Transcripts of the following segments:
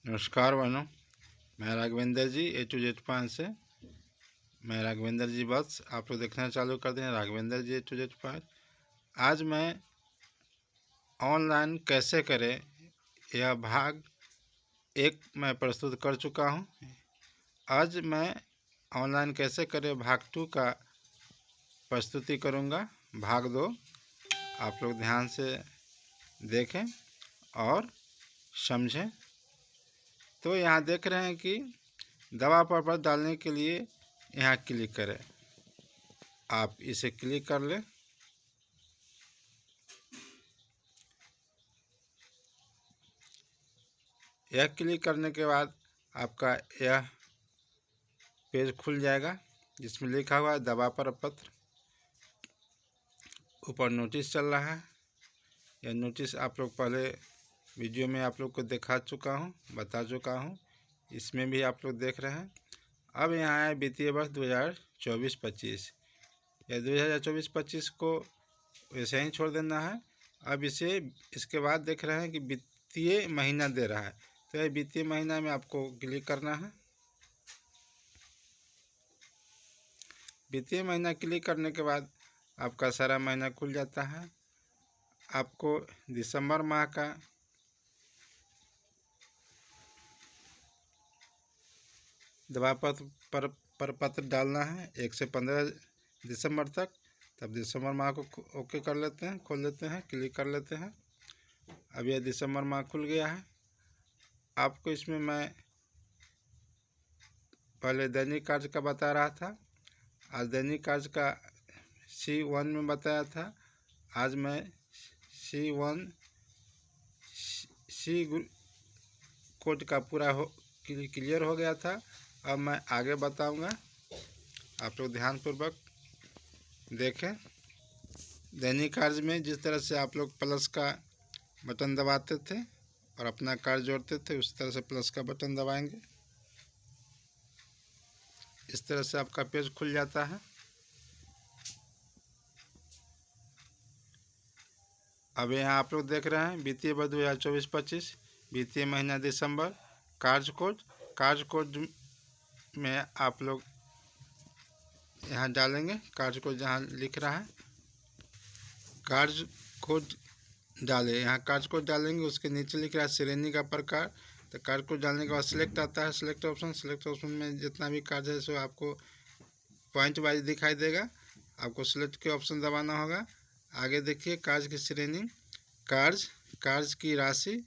नमस्कार बहनों, मैं राघवेंद्र जी A to Z से। मैं राघवेंद्र जी बस आप लोग देखना चालू कर दें। राघवेंद्र जी A to Z। आज मैं ऑनलाइन कैसे करें यह भाग एक मैं प्रस्तुत कर चुका हूं। आज मैं ऑनलाइन कैसे करें भाग 2 का प्रस्तुति करूंगा। भाग 2 आप लोग ध्यान से देखें और समझें। तो यहाँ देख रहे हैं कि दवा पर डालने के लिए यहाँ क्लिक करें। आप इसे क्लिक कर लें। यह क्लिक करने के बाद आपका यह पेज खुल जाएगा जिसमें लिखा हुआ है दवा प्रपत्र। ऊपर नोटिस चल रहा है। यह नोटिस आप लोग पहले वीडियो में आप लोग को दिखा चुका हूँ, बता चुका हूँ। इसमें भी आप लोग देख रहे हैं। अब यहाँ है वित्तीय वर्ष 2024-25। यह 2024-25 को वैसे ही छोड़ देना है। अब इसके बाद देख रहे हैं कि वित्तीय महीना दे रहा है, तो यह वित्तीय महीना में आपको क्लिक करना है। वित्तीय महीना क्लिक करने के बाद आपका सारा महीना खुल जाता है। आपको दिसंबर माह का दवा पत्र डालना है 1 से 15 दिसंबर तक। तब दिसंबर माह को ओके कर लेते हैं, खोल लेते हैं, क्लिक कर लेते हैं। अब यह दिसंबर माह खुल गया है। आपको इसमें मैं पहले दैनिक कार्य का बता रहा था। आज दैनिक कार्य का C1 में बताया था। आज मैं C1 सी कोड का पूरा क्लियर हो गया था। अब मैं आगे बताऊंगा, आप लोग ध्यानपूर्वक देखें। दैनिक कार्य में जिस तरह से आप लोग प्लस का बटन दबाते थे और अपना कार्य जोड़ते थे, उस तरह से प्लस का बटन दबाएंगे। इस तरह से आपका पेज खुल जाता है। अब यहाँ आप लोग देख रहे हैं वित्तीय वर्ष 2024-25, वित्तीय महीना दिसंबर, कार्य कोड में आप लोग यहाँ डालेंगे। कार्य कोड जहाँ लिख रहा है कार्य कोड डालें। यहाँ कार्य कोड डालेंगे, उसके नीचे लिख रहा है श्रेणी का प्रकार। तो कार्य कोड डालने के बाद सिलेक्ट आता है, सिलेक्ट ऑप्शन में जितना भी कार्य है सो आपको पॉइंट वाइज दिखाई देगा। आपको सिलेक्ट के ऑप्शन दबाना होगा। आगे देखिए कार्य की श्रेणी, कार्य की राशि,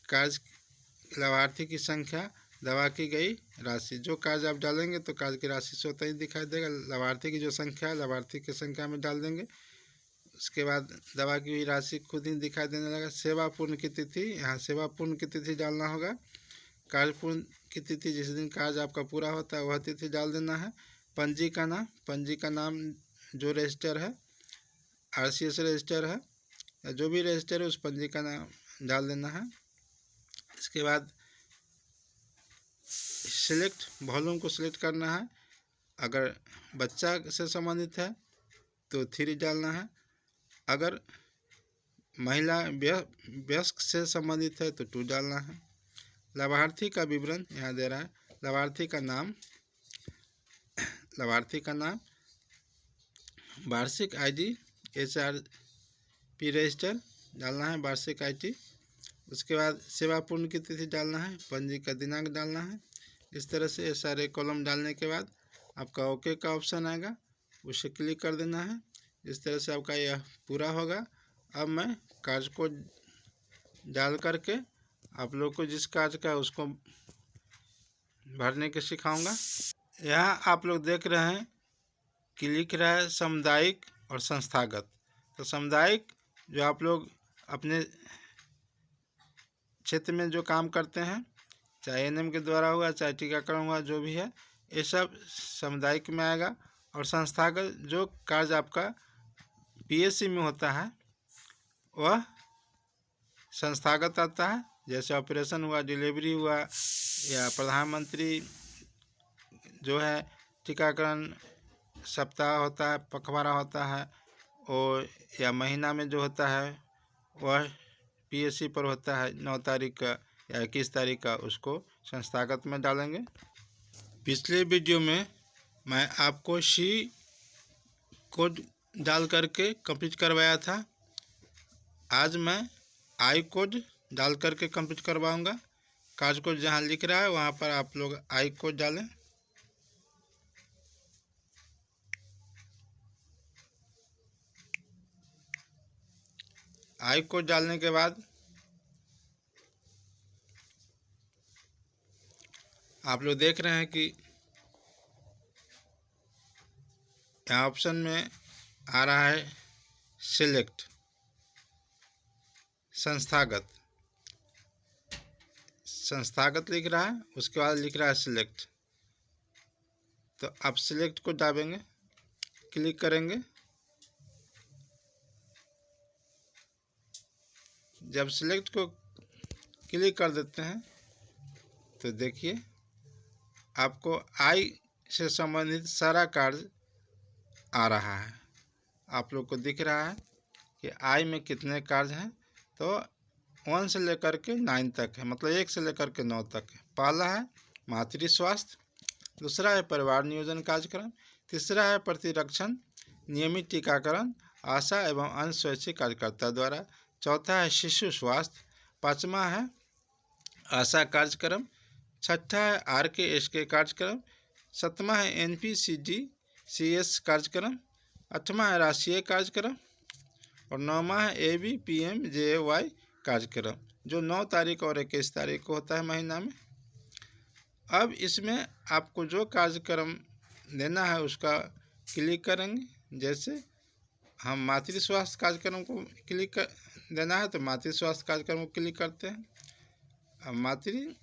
कार्य लाभार्थी की संख्या, दवा की गई राशि। जो कार्य आप डालेंगे तो कार्य की राशि स्वतः ही दिखाई देगा। लाभार्थी की जो संख्या है लाभार्थी की संख्या में डाल देंगे। उसके बाद दवा की हुई राशि खुद ही दिखाई देने लगा। सेवा पूर्ण की तिथि, यहाँ सेवा पूर्ण की तिथि डालना होगा। कार्य पूर्ण की तिथि जिस दिन कार्य आपका पूरा होता है वह तिथि डाल देना है। पंजी का नाम जो रजिस्टर है, RCS रजिस्टर है या जो भी रजिस्टर है उस पंजी का नाम डाल देना है। इसके बाद सिलेक्ट वॉल्यूम को सिलेक्ट करना है। अगर बच्चा से संबंधित है तो 3 डालना है। अगर महिला वयस्क से संबंधित है तो 2 डालना है। लाभार्थी का विवरण यहाँ दे रहा है। लाभार्थी का नाम, वार्षिक ID HRP रजिस्टर डालना है, वार्षिक ID। उसके बाद सेवा पूर्ण की तिथि डालना है, पंजी का दिनांक डालना है। इस तरह से ये सारे कॉलम डालने के बाद आपका ओके का ऑप्शन आएगा, उसे क्लिक कर देना है। इस तरह से आपका यह पूरा होगा। अब मैं कार्य को डाल करके आप लोग को जिस कार्य का उसको भरने के सिखाऊंगा। यहाँ आप लोग देख रहे हैं कि लिख रहा है सामुदायिक और संस्थागत। तो सामुदायिक जो आप लोग अपने क्षेत्र में जो काम करते हैं, चाहे ANM के द्वारा हुआ, चाहे टीकाकरण हुआ, जो भी है ये सब सामुदायिक में आएगा। और संस्थागत जो कार्य आपका PSC में होता है वह संस्थागत आता है। जैसे ऑपरेशन हुआ, डिलीवरी हुआ, या प्रधानमंत्री जो है टीकाकरण सप्ताह होता है, पखवाड़ा होता है, और या महीना में जो होता है वह PSC पर होता है 9 तारीख का या 21 तारीख का उसको संस्थागत में डालेंगे। पिछले वीडियो में मैं आपको सी कोड डाल करके कंप्लीट करवाया था। आज मैं आई कोड डाल करके कंप्लीट करवाऊंगा। कार्य कोड जहाँ लिख रहा है वहाँ पर आप लोग आई कोड डालें। आई कोड डालने के बाद आप लोग देख रहे हैं कि यहाँ ऑप्शन में आ रहा है सिलेक्ट संस्थागत लिख रहा है, उसके बाद लिख रहा है सिलेक्ट। तो आप सिलेक्ट को दाबेंगे, क्लिक करेंगे। जब सिलेक्ट को क्लिक कर देते हैं तो देखिए आपको आई से संबंधित सारा कार्य आ रहा है। आप लोग को दिख रहा है कि आई में कितने कार्य हैं। तो 1 से लेकर के 9 तक है, मतलब 1 से लेकर के 9 तक है। पहला है मातृ स्वास्थ्य, दूसरा है परिवार नियोजन कार्यक्रम, तीसरा है प्रतिरक्षण नियमित टीकाकरण आशा एवं अन्य स्वैच्छिक कार्यकर्ता द्वारा, चौथा है शिशु स्वास्थ्य, पाँचवा है आशा कार्यक्रम, छठा है RKSK कार्यक्रम, सातवां है NPCDCS कार्यक्रम, आठवां है राष्ट्रीय कार्यक्रम और 9वां है ABPMJY कार्यक्रम, जो 9 तारीख और 21 तारीख को होता है महीना में। अब इसमें आपको जो कार्यक्रम देना है उसका क्लिक करेंगे। जैसे हम मातृ स्वास्थ्य कार्यक्रम को क्लिक कर देना है तो मातृ स्वास्थ्य कार्यक्रम को क्लिक करते हैं। अब मातृ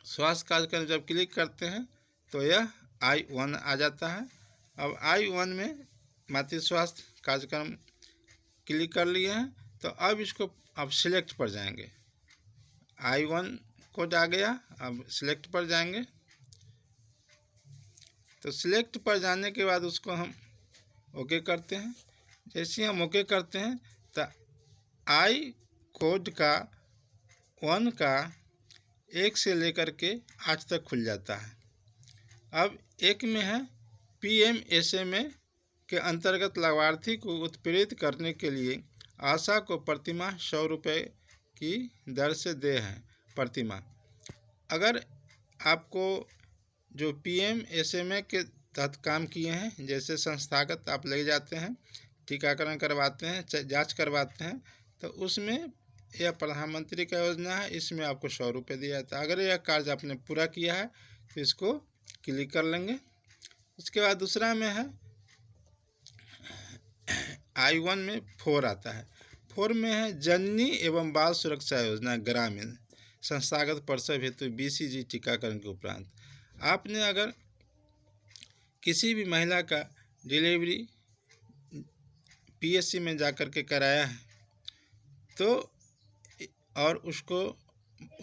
स्वास्थ्य कार्यक्रम जब क्लिक करते हैं तो यह I1 आ जाता है। अब I1 में मातृ स्वास्थ्य कार्यक्रम क्लिक कर लिए हैं तो अब इसको अब सिलेक्ट पर जाएंगे। I1 कोड आ गया, अब सिलेक्ट पर जाएंगे। तो सिलेक्ट पर जाने के बाद उसको हम ओके करते हैं। जैसे हम ओके करते हैं तो आई कोड का 1 का 1 से लेकर के 8 तक खुल जाता है। अब एक में है PMSMA के अंतर्गत लाभार्थी को उत्प्रेरित करने के लिए आशा को प्रतिमाह 100 रुपये की दर से दे हैं प्रतिमाह। अगर आपको जो PMSMA के तहत काम किए हैं, जैसे संस्थागत आप ले जाते हैं, टीकाकरण करवाते हैं, जांच करवाते हैं, तो उसमें यह प्रधानमंत्री का योजना है, इसमें आपको 100 रुपये दिया जाता है। अगर यह कार्य आपने पूरा किया है तो इसको क्लिक कर लेंगे। उसके बाद दूसरा में है I1 में 4 आता है। 4 में है जननी एवं बाल सुरक्षा योजना ग्रामीण संस्थागत प्रसव हेतु BCG टीकाकरण के उपरांत आपने अगर किसी भी महिला का डिलीवरी PSC में जाकर के कराया है तो और उसको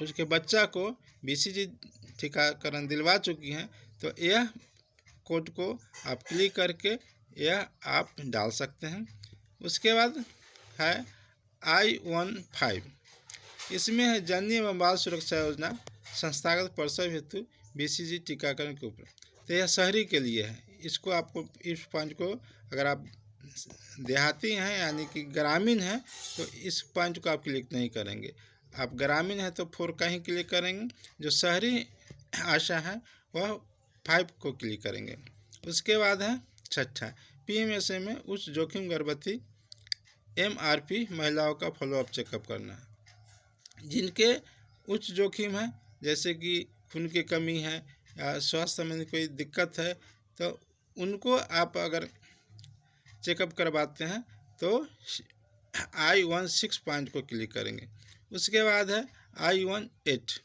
उसके बच्चा को BCG टीकाकरण दिलवा चुकी हैं तो यह कोड को आप क्लिक करके यह आप डाल सकते हैं। उसके बाद है I15, इसमें है जननी एवं बाल सुरक्षा योजना संस्थागत प्रसव हेतु BCG टीकाकरण के ऊपर। तो यह शहरी के लिए है। इसको आपको इस पॉइंट को अगर आप देहाती हैं यानी कि ग्रामीण हैं तो इस पॉइंट को आप क्लिक नहीं करेंगे। आप ग्रामीण हैं तो 4 का ही क्लिक करेंगे। जो शहरी आशा है वह 5 को क्लिक करेंगे। उसके बाद है छठा PMSA में उच्च जोखिम गर्भवती MRP महिलाओं का फॉलोअप चेकअप करना। जिनके उच्च जोखिम है, जैसे कि खून की कमी है या स्वास्थ्य संबंधी कोई दिक्कत है, तो उनको आप अगर चेकअप करवाते हैं तो I16 पॉइंट को क्लिक करेंगे। उसके बाद है I18,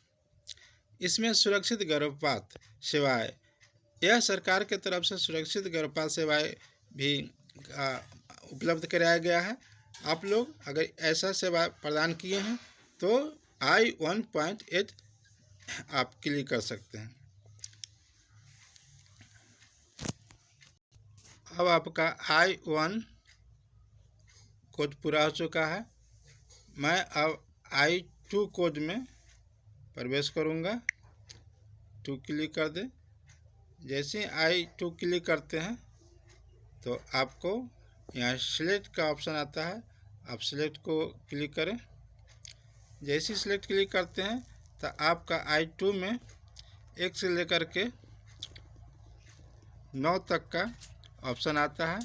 इसमें सुरक्षित गर्भपात सेवाएं। यह सरकार के तरफ से सुरक्षित गर्भपात सेवाएं भी उपलब्ध कराया गया है। आप लोग अगर ऐसा सेवा प्रदान किए हैं तो I1.8 आप क्लिक कर सकते हैं। अब आपका I1 कोड पूरा हो चुका है। मैं अब I2 कोड में प्रवेश करूँगा, 2 क्लिक कर दें। जैसे ही I2 क्लिक करते हैं तो आपको यहाँ सिलेक्ट का ऑप्शन आता है, आप सिलेक्ट को क्लिक करें। जैसे ही सिलेक्ट क्लिक करते हैं तो आपका I2 में 1 से लेकर के 9 तक का ऑप्शन आता है।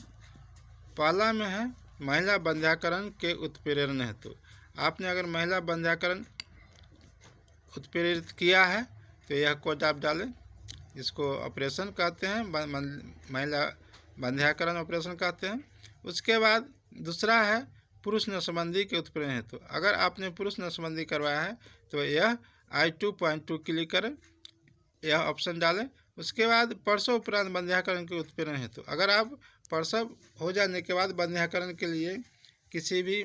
पहला में है महिला बंध्याकरण के उत्प्रेरण हेतु। आपने अगर महिला बंध्याकरण उत्प्रेरित किया है तो यह कोड आप डालें। इसको ऑपरेशन कहते हैं, महिला बंध्याकरण ऑपरेशन कहते हैं। उसके बाद दूसरा है पुरुष नसबंदी के उत्प्रेरण हेतु। अगर आपने पुरुष नसबंदी करवाया है तो यह I2.2 क्लिक करें, यह ऑप्शन डालें। उसके बाद प्रसव उपरांत बंध्याकरण के उत्प्रेरण हेतु। अगर आप प्रसव हो जाने के बाद बंध्याकरण के लिए किसी भी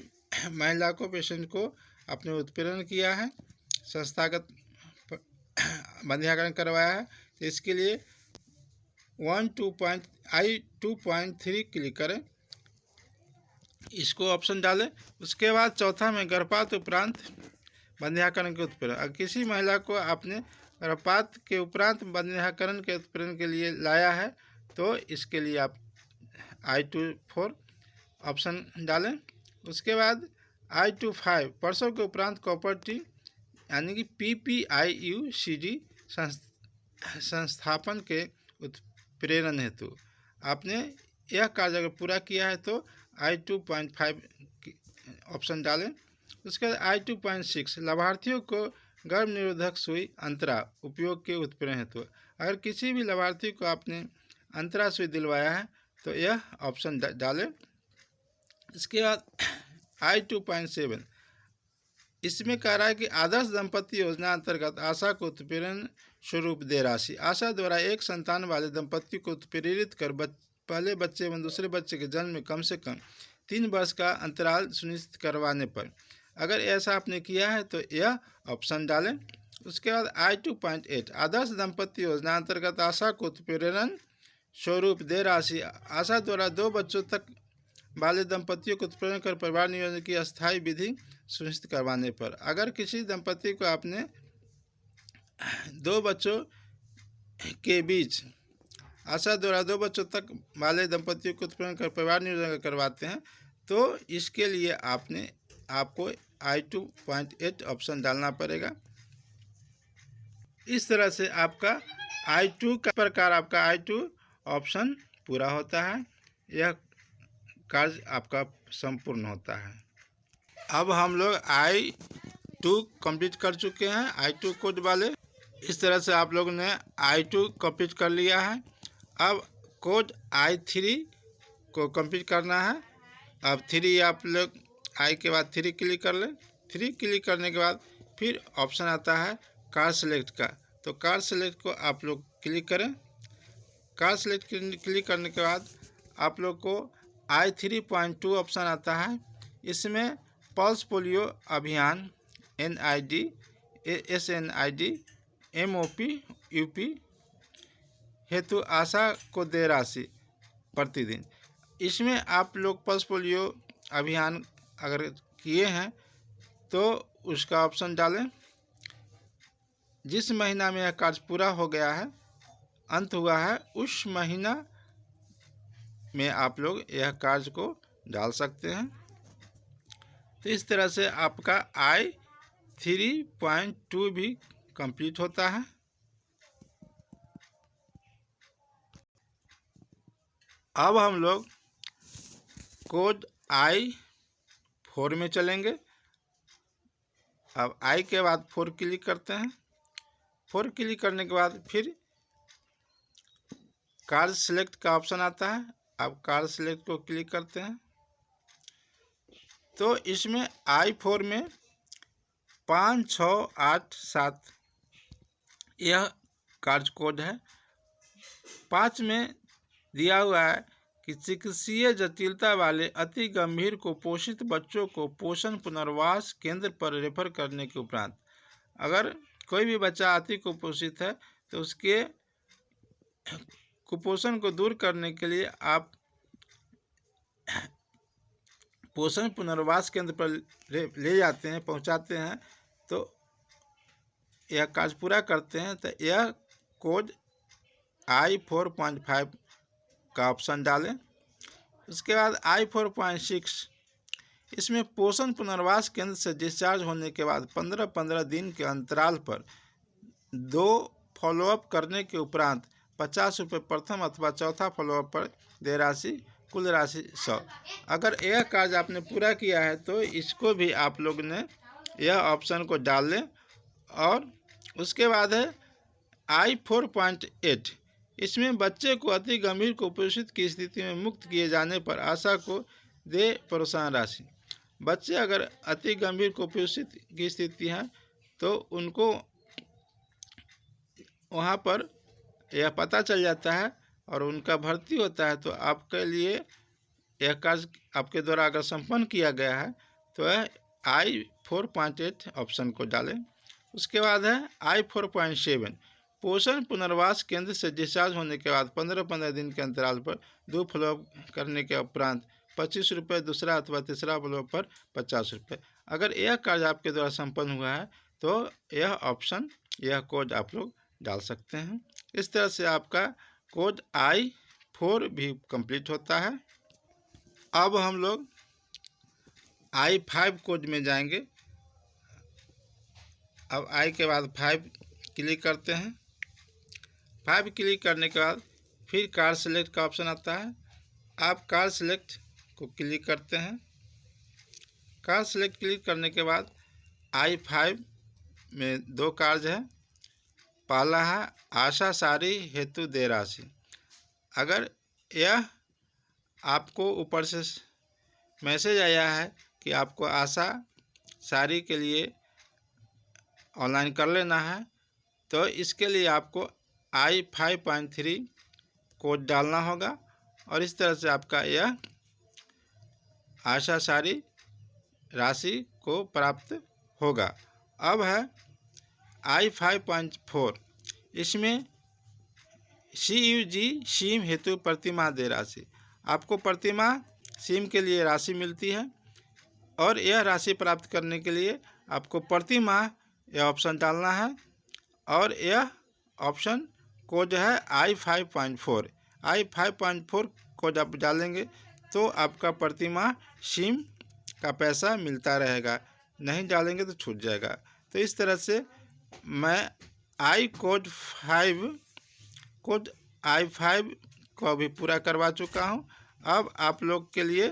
महिला को, पेशेंट को आपने उत्प्रेरण किया है, संस्थागत बंध्याकरण करवाया है, तो इसके लिए I2.3 क्लिक करें, इसको ऑप्शन डालें। उसके बाद चौथा में गर्भपात उपरांत बंध्याकरण के उत्प्रेरण। अगर किसी महिला को आपने गर्भपात के उपरांत बंध्याकरण के उत्प्रेरण के लिए लाया है तो इसके लिए आप I2.4 ऑप्शन डालें। उसके बाद I2.5 प्रसव के उपरांत कॉपर्टी यानी कि PPIUCD संस्थापन के उत्प्रेरण हेतु। आपने यह कार्य अगर पूरा किया है तो I2.5 ऑप्शन डालें। उसके बाद I2.6 लाभार्थियों को गर्भ निरोधक सुई अंतरा उपयोग के उत्प्रेरण हेतु। अगर किसी भी लाभार्थी को आपने अंतरा सुई दिलवाया है तो यह ऑप्शन डालें। इसके बाद I2.7 इसमें कह रहा है कि आदर्श दंपति योजना अंतर्गत आशा को उत्प्रेरण स्वरूप दे राशि। आशा द्वारा एक संतान वाले दंपति को उत्प्रेरित कर पहले बच्चे एवं दूसरे बच्चे के जन्म में कम से कम 3 वर्ष का अंतराल सुनिश्चित करवाने पर, अगर ऐसा आपने किया है तो यह ऑप्शन डालें। उसके बाद I2.8 आदर्श दंपति योजना अंतर्गत आशा को उत्प्रेरण स्वरूप दे राशि। आशा द्वारा 2 बच्चों तक वाले दंपतियों को उत्प्रेरण कर परिवार नियोजन की अस्थायी विधि सुनिश्चित करवाने पर, अगर किसी दंपति को आपने 2 बच्चों के बीच आशा द्वारा 2 बच्चों तक वाले दंपतियों को उत्प्रेरण कर परिवार नियोजन करवाते हैं तो इसके लिए आपको I2.8 ऑप्शन डालना पड़ेगा। इस तरह से आपका I2 का प्रकार आपका I2 ऑप्शन पूरा होता है, यह कार्य आपका संपूर्ण होता है। अब हम लोग I2 कंप्लीट कर चुके हैं, I2 कोड वाले। इस तरह से आप लोगों ने I2 कंप्लीट कर लिया है। अब कोड I3 को कंप्लीट करना है। अब 3 आप लोग I के बाद 3 क्लिक कर लें। 3 क्लिक करने के बाद फिर ऑप्शन आता है कार सेलेक्ट का, तो कार सेलेक्ट को आप लोग क्लिक करें। कार सेलेक्ट क्लिक करने के बाद आप लोग को I3.2 ऑप्शन आता है। इसमें पल्स पोलियो अभियान NID SNID MOP UP हेतु आशा को दे राशि प्रतिदिन। इसमें आप लोग पल्स पोलियो अभियान अगर किए हैं तो उसका ऑप्शन डालें। जिस महीना में यह कार्य पूरा हो गया है, अंत हुआ है, उस महीना में आप लोग यह कार्य को डाल सकते हैं। तो इस तरह से आपका I3.2 भी कंप्लीट होता है। अब हम लोग कोड I4 में चलेंगे। अब I के बाद 4 क्लिक करते हैं। 4 क्लिक करने के बाद फिर कार सेलेक्ट का ऑप्शन आता है। अब कार सेलेक्ट को क्लिक करते हैं तो इसमें I4 में 5, 6, 8, 7 यह कार्य कोड है। 5 में दिया हुआ है कि चिकित्सीय जटिलता वाले अति गंभीर कुपोषित बच्चों को पोषण पुनर्वास केंद्र पर रेफर करने के उपरांत, अगर कोई भी बच्चा अति कुपोषित है तो उसके कुपोषण को दूर करने के लिए आप पोषण पुनर्वास केंद्र पर ले जाते हैं, पहुंचाते हैं, तो यह कार्य पूरा करते हैं तो यह कोड I-4.5 का ऑप्शन डालें। उसके बाद I-4.6 इसमें पोषण पुनर्वास केंद्र से डिस्चार्ज होने के बाद 15-15 दिन के अंतराल पर 2 फॉलोअप करने के उपरांत 50 रुपये प्रथम अथवा चौथा फॉलोअप पर देय राशि, कुल राशि 100। अगर यह कार्य आपने पूरा किया है तो इसको भी आप लोग ने यह ऑप्शन को डाल लें। और उसके बाद है I-4.8 इसमें बच्चे को अति गंभीर कुपोषित की स्थिति में मुक्त किए जाने पर आशा को दे प्रोत्साहन राशि। बच्चे अगर अति गंभीर कुपोषित की स्थिति है तो उनको वहाँ पर यह पता चल जाता है और उनका भर्ती होता है, तो आपके लिए यह कार्य आपके द्वारा अगर संपन्न किया गया है तो यह I-4.8 ऑप्शन को डालें। उसके बाद है I-4.7 पोषण पुनर्वास केंद्र से डिस्चार्ज होने के बाद 15-15 दिन के अंतराल पर 2 फॉलोअप करने के उपरांत 25 रुपये, दूसरा अथवा तीसरा फॉलोअप पर 50 रुपये। अगर यह कार्य आपके द्वारा संपन्न हुआ है तो यह ऑप्शन, यह कोड आप लोग डाल सकते हैं। इस तरह से आपका कोड I-4 भी कंप्लीट होता है। अब हम लोग I-5 कोड में जाएंगे। अब I के बाद 5 क्लिक करते हैं। 5 क्लिक करने के बाद फिर कार सेलेक्ट का ऑप्शन आता है। आप कार सेलेक्ट को क्लिक करते हैं। कार सेलेक्ट क्लिक करने के बाद I-5 में 2 कार्य है। पहला है आशा सारी हेतु देय राशि। अगर यह आपको ऊपर से मैसेज आया है कि आपको आशा सारी के लिए ऑनलाइन कर लेना है तो इसके लिए आपको I-5.3 कोड डालना होगा और इस तरह से आपका यह आशा सारी राशि को प्राप्त होगा। अब है I-5.4 इसमें CUG सिम हेतु प्रतिमाह देय राशि। आपको प्रतिमाह सिम के लिए राशि मिलती है और यह राशि प्राप्त करने के लिए आपको प्रति माह यह ऑप्शन डालना है और यह ऑप्शन कोड है I-5.4। I-5.4 कोड आप डालेंगे तो आपका प्रति माह सिम का पैसा मिलता रहेगा, नहीं डालेंगे तो छूट जाएगा। तो इस तरह से मैं कोड I-5 को अभी पूरा करवा चुका हूँ। अब आप लोग के लिए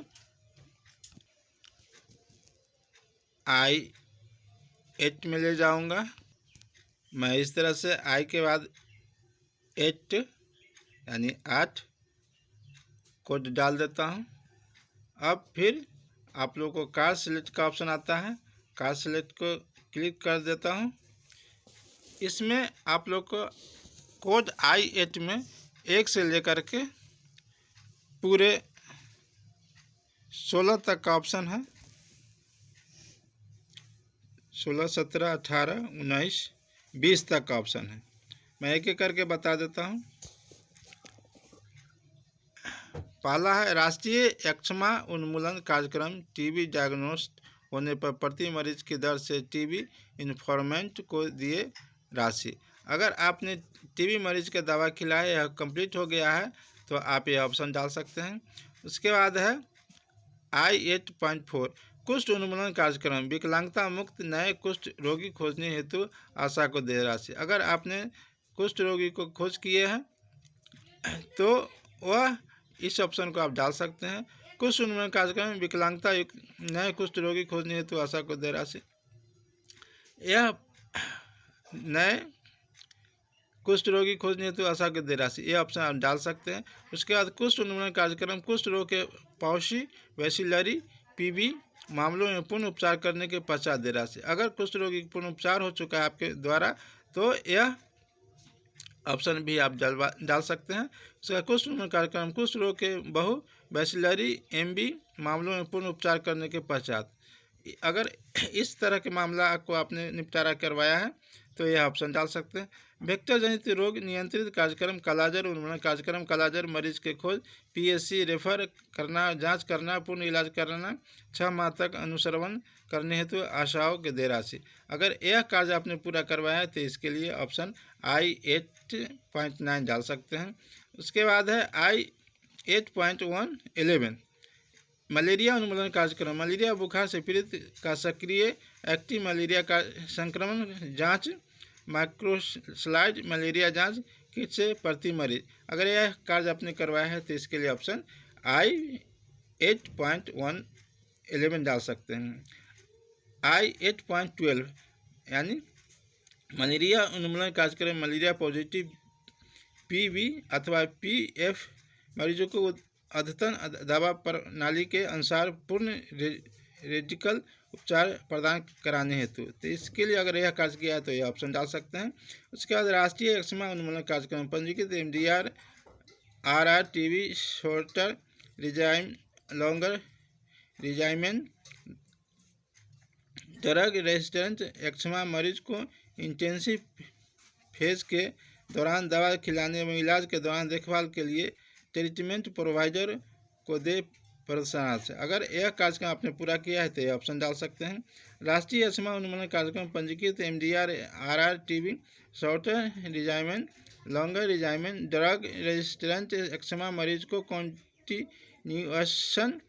I-8 में ले जाऊंगा। मैं इस तरह से I के बाद 8 यानी 8 कोड डाल देता हूं। अब फिर आप लोग को कार सेलेक्ट का ऑप्शन आता है। कार सेलेक्ट को क्लिक कर देता हूं। इसमें आप लोग को कोड I-8 में 1 से लेकर के पूरे 16 तक का ऑप्शन है। 16, 17, 18, 19, 20 तक का ऑप्शन है। मैं एक एक करके बता देता हूँ। पहला है राष्ट्रीय यक्ष्मा उन्मूलन कार्यक्रम। टीबी डायग्नोस्ट होने पर प्रति मरीज की दर से टीबी इन्फॉर्मेंट को दिए राशि। अगर आपने टीबी मरीज का दवा खिलाया, यह कंप्लीट हो गया है तो आप यह ऑप्शन डाल सकते हैं। उसके बाद है I-8.4 कुष्ठ उन्मूलन कार्यक्रम। विकलांगता मुक्त नए कुष्ठ रोगी खोजने हेतु आशा को दे राशि। अगर आपने कुष्ठ रोगी को खोज किए हैं तो वह इस ऑप्शन को आप डाल सकते हैं। कुष्ठ उन्मूलन कार्यक्रम विकलांगता नए कुष्ठ रोगी खोजने हेतु आशा को दे राशि। यह नए कुष्ठ रोगी खोजने हेतु आशा को दे राशि, यह ऑप्शन आप डाल सकते हैं। उसके बाद कुष्ठ उन्मूलन कार्यक्रम कुष्ठ रोग के पॉशी वैसिलरी पीबी मामलों में पुनः उपचार करने के पश्चात दे राशि। अगर कुष्ठ रोगी पुनः उपचार हो चुका है आपके द्वारा तो यह ऑप्शन भी आप डाल सकते हैं। उसका कुष्ठ उन्मूलन कार्यक्रम कुष्ठ रोग के बहु वैसिलरी एमबी मामलों में पुनः उपचार करने के पश्चात। अगर इस तरह के मामला को आपने निपटारा करवाया है तो यह ऑप्शन डाल सकते हैं। वेक्टर जनित रोग नियंत्रित कार्यक्रम कालाजार उन्मूलन कार्यक्रम कालाजार मरीज के खोज, पीएचसी रेफर करना, जांच करना, पूर्ण इलाज कराना, 6 माह तक अनुश्रवण करने हेतु आशाओं की दे राशि। अगर यह कार्य आपने पूरा करवाया है तो इसके लिए ऑप्शन आई 8.9 डाल सकते हैं। उसके बाद है आई 8.111 मलेरिया उन्मूलन कार्यक्रम, मलेरिया बुखार से पीड़ित का सक्रिय एक्टिव मलेरिया का संक्रमण जांच, माइक्रोस्लाइड मलेरिया जांच किट से प्रति मरीज। अगर यह कार्य आपने करवाया है तो इसके लिए ऑप्शन आई 8.111 डाल सकते हैं। आई 8.12 यानी मलेरिया उन्मूलन कार्यक्रम, मलेरिया पॉजिटिव पीबी अथवा पीएफ मरीजों को अद्यतन दवा प्रणाली के अनुसार पूर्ण रेडिकल उपचार प्रदान कराने हेतु। तो इसके लिए अगर यह कार्य किया है तो यह ऑप्शन डाल सकते हैं। उसके बाद राष्ट्रीय एक्समा उन्मूलन कार्यक्रम पंजीकृत MDR RR TB shorter regime longer regimen drug resistant एक्समा मरीज को इंटेंसिव फेज के दौरान दवा खिलाने एवं इलाज के दौरान देखभाल के लिए ट्रीटमेंट प्रोवाइडर को दे प्रोत्साहन से। अगर यह कार्यक्रम आपने पूरा किया है तो यह ऑप्शन डाल सकते हैं। राष्ट्रीय एक्समा उन्मूलन कार्यक्रम पंजीकृत MDR RR TB shorter regimen longer regimen drug resistant एक्समा मरीज को कॉन्टिन्यूएशन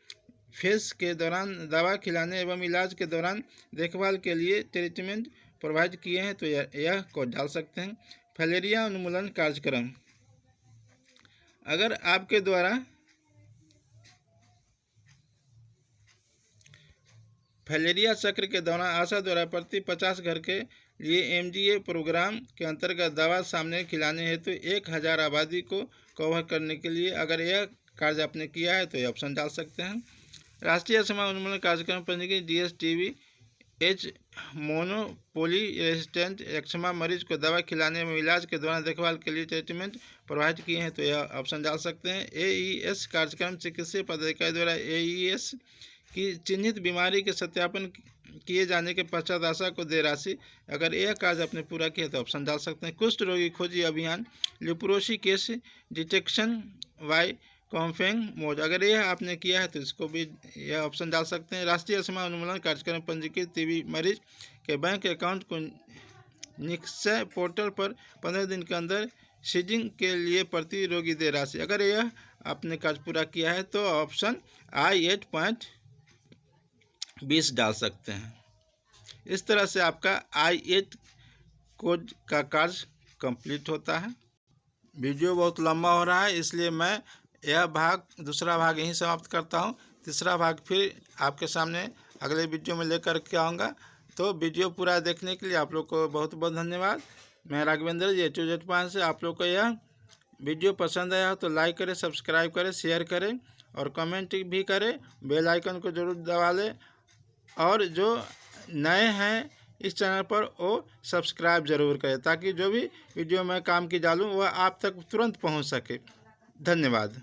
फेज के दौरान दवा खिलाने एवं इलाज के दौरान देखभाल के लिए ट्रीटमेंट प्रोवाइड किए हैं तो यह कोड डाल सकते हैं। फैलेरिया उन्मूलन कार्यक्रम, अगर आपके द्वारा फैलेरिया चक्र के दौरान आशा द्वारा प्रति 50 घर के लिए एमडीए प्रोग्राम के अंतर्गत दवा सामने खिलाने हेतु 1000 आबादी को कवर करने के लिए अगर यह कार्य आपने किया है तो यह ऑप्शन डाल सकते हैं। राष्ट्रीय एक्समा उन्मूलन कार्यक्रम पंजीकृत डीएसटीवी एच मोनोपोली रेजिस्टेंट एक्समा मरीज को दवा खिलाने एवं इलाज के दौरान देखभाल के लिए ट्रीटमेंट प्रोवाइड किए हैं तो यह ऑप्शन डाल सकते हैं। एईएस कार्यक्रम चिकित्सीय पदाधिकारी द्वारा एईएस की चिन्हित बीमारी के सत्यापन किए जाने के पश्चात आशा को दे राशि। अगर यह कार्य आपने पूरा किया तो ऑप्शन डाल सकते हैं। कुष्ठ रोगी खोजी अभियान लिप्रोसी केस डिटेक्शन वाई कॉम्फेंग मोड, अगर यह आपने किया है तो इसको भी यह ऑप्शन डाल सकते हैं। राष्ट्रीय एक्समा उन्मूलन कार्यक्रम पंजीकृत टीबी मरीज के बैंक अकाउंट को निक्षय पोर्टल पर 15 दिन के अंदर सीजिंग के लिए प्रति रोगी दे राशि। अगर यह आपने कार्य पूरा किया है तो ऑप्शन आई 8.20 डाल सकते हैं। इस तरह से आपका I8 कोड का कार्य कंप्लीट होता है। वीडियो बहुत लंबा हो रहा है इसलिए मैं यह दूसरा भाग यहीं समाप्त करता हूँ। तीसरा भाग फिर आपके सामने अगले वीडियो में लेकर के आऊँगा। तो वीडियो पूरा देखने के लिए आप लोग को बहुत बहुत धन्यवाद। मैं राघवेंद्र जी A to Z पान से। आप लोग को यह वीडियो पसंद आया हो तो लाइक करें, सब्सक्राइब करें, शेयर करें और कमेंट भी करें। बेल आइकन को जरूर दबा लें और जो नए हैं इस चैनल पर वो सब्सक्राइब जरूर करें ताकि जो भी वीडियो मैं काम की डालूँ वह आप तक तुरंत पहुंच सके। धन्यवाद।